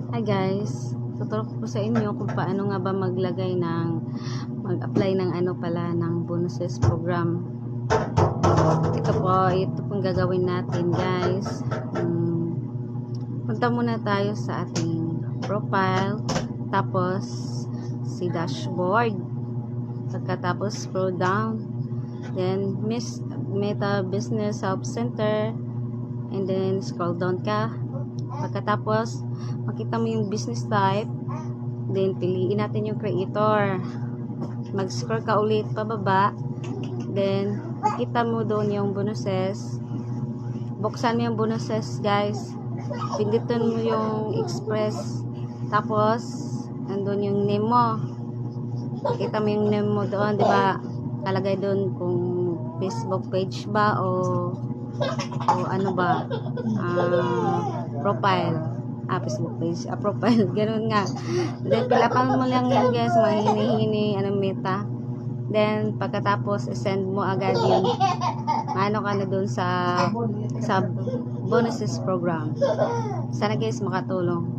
Hi guys, tuturo ko sa inyo kung paano nga ba mag-apply ng ng bonuses program. Ito pong gagawin natin guys. Punta muna tayo sa ating profile, tapos si dashboard. Pagkatapos scroll down, then Meta Business Help Center, and then scroll down ka. Pagkatapos makita mo yung business type, then piliin natin yung creator. Mag-scroll ka ulit pababa, then makita mo doon yung bonuses. Buksan mo yung bonuses guys, pindutin mo yung express, tapos nandun yung name mo. Makita mo yung name mo doon, di ba? Kalagay doon kung Facebook page ba o ano ba, profile, Facebook page, profile, ganun nga. Then pilapan mo lang yan guys, mahini-hini Meta. Then pagkatapos send mo agad yun, ano ka na dun sa bonuses program. Sana guys makatulong.